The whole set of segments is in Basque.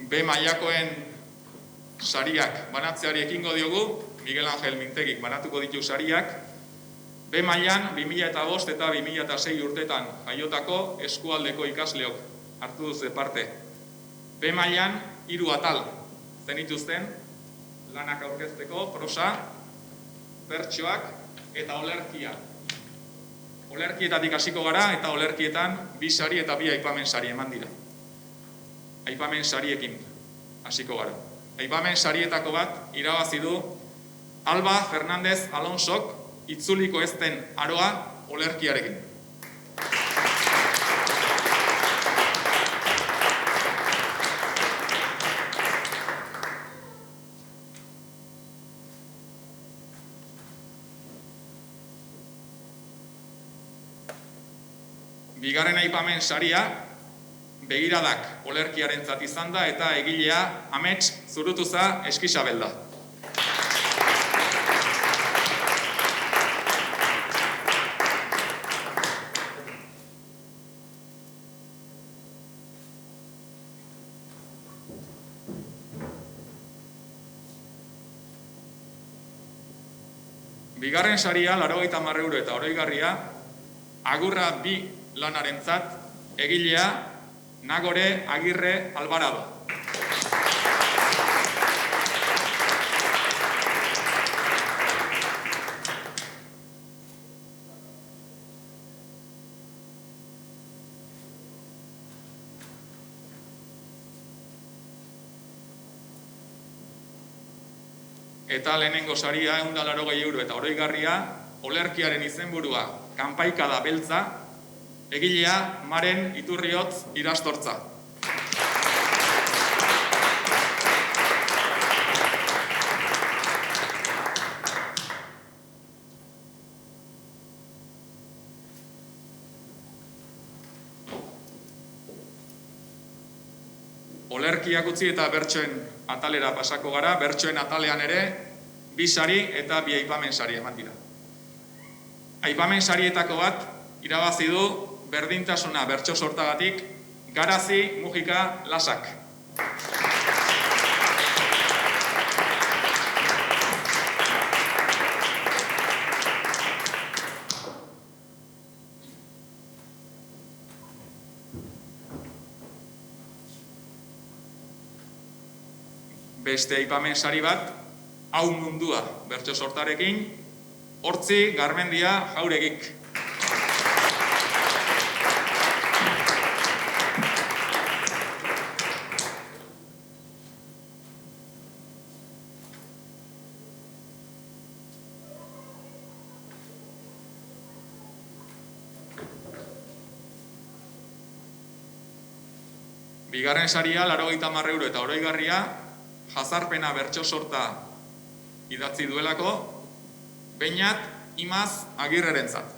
B mailakoen sariak banatzeari ekingo diogu, Miguel Angel Mintegik banatuko ditu sariak. B mailan 2005 eta 2006 urtetan jaiotako eskualdeko ikasleok hartu duze parte. B mailan 3 atal zenituzten, lanak aurkezteko, prosa, bertsoak eta olerkia. Olerkietatik hasiko gara eta olerkietan 2 sari eta 2 aipamen sari eman dira. Aipamen sariekin hasiko gara. Aipamen sarietako bat irabazi du Alba Fernandez Alonsok itzuliko ez den aroa olerkiarekin. Bigarren aipamen saria, begiradak olerkiarentzat izan da eta egilea Amets Zurutuza Eskisabel da. Bigarren saria, 80 euro eta oroigarria, Agurra 2 lanarentzat, egilea Nagore Agirre Alvarado. Eta lehenengo saria 180 euro eta oroigarria, olerkiaren izenburua Kanpaikada Beltza, egilea Maren Iturriotz Irastortza. Olerkiak utzi eta bertsoen atalera pasako gara, bertsoen atalean ere 2 sari eta 2 aipamen sari eman dira. Aipamen sarietako bat irabazi du berdintasuna bertso sortagatik Garazi Mujika Lasak. Beste aipamen sari bat, Hau mundua bertso sortarekin, Hortzi Garmendia Jauregik. Bigarren saria, 80 euro eta oroigarria, Jazarpena bertso sorta idatzi duelako, Beñat Imaz Agirrerentzat.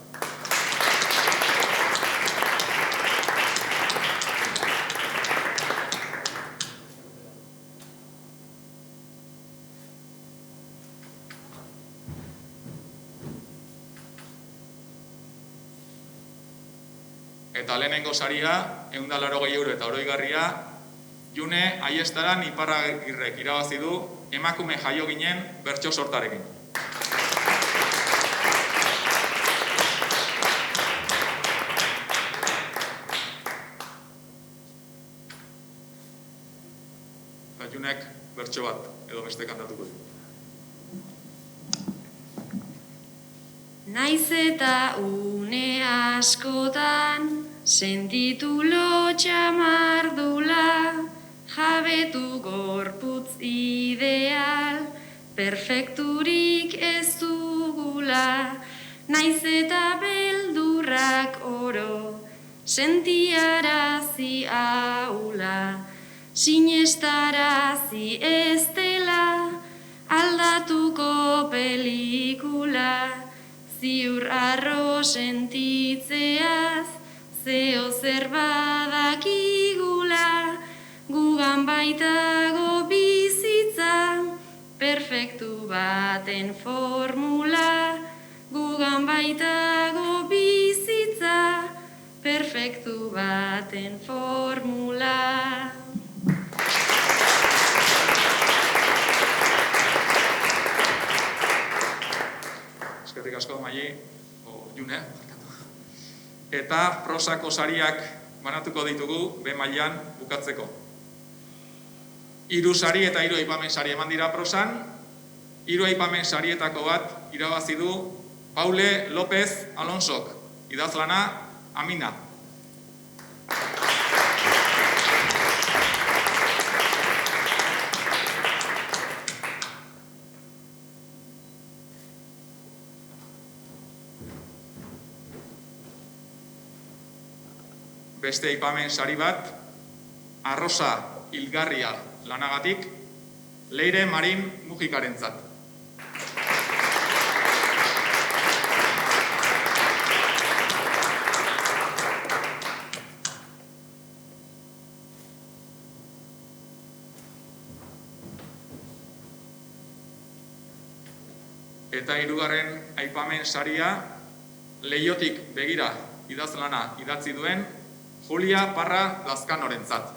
Eta lehenengo saria, 180 euro eta oroigarria, June Aiestaran Iparragirrek irabazi du emakume jaio ginen bertso sortarekin. Eta Junek bertso bat edo beste kantatuko du. Naiz eta une askotan sentitu lotxa mardula, jabetu gorputz ideal, perfekturik ez dugula, naiz eta beldurrak oro, sentiarazi aula, sinestarazi ez dela, aldatuko pelikula, ziur arro sentitzeaz, zeo zer badakigula, gugan baitago bizitza, perfektu baten formula, gugan baitago bizitza, perfektu baten formula. eta prosako sariak banatuko ditugu B mailan bukatzeko. 3 sari eta 3 aipamen sari eman dira prosan, 3 aipamen sarietako bat irabazi du Paule López Alonsok, idazlana Amina. Beste aipamen sari bat, Arrosa Hilgarria lanagatik, Leire Marin Mujikarentzat. Eta 3. aipamen saria, Leiotik begira idazlana idatzi duen Julia Parra Lazkanorentzat.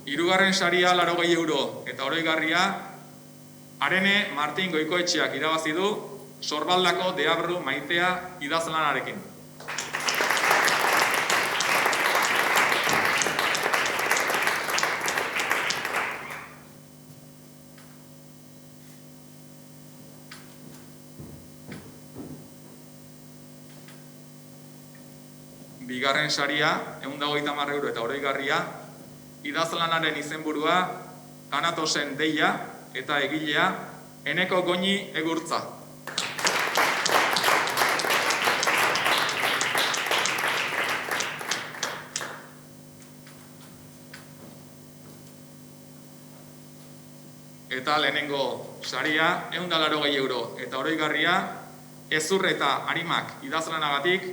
Hirugarren saria 80 euro eta oroigarria Arene Martin Goikoetxeak irabazi du Sorbaldako Deabru Maitea idazlanarekin. Bigarren saria, 130 euro eta oroigarria, idazlanaren izenburua, Tanatosen Deia eta egilea, Eneko Goñi Egurtza. Eta lehenengo saria, 180 euro eta oroigarria, Ezur eta Arimak idazlanagatik,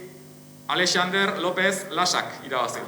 Alexander López Lasak irabazi.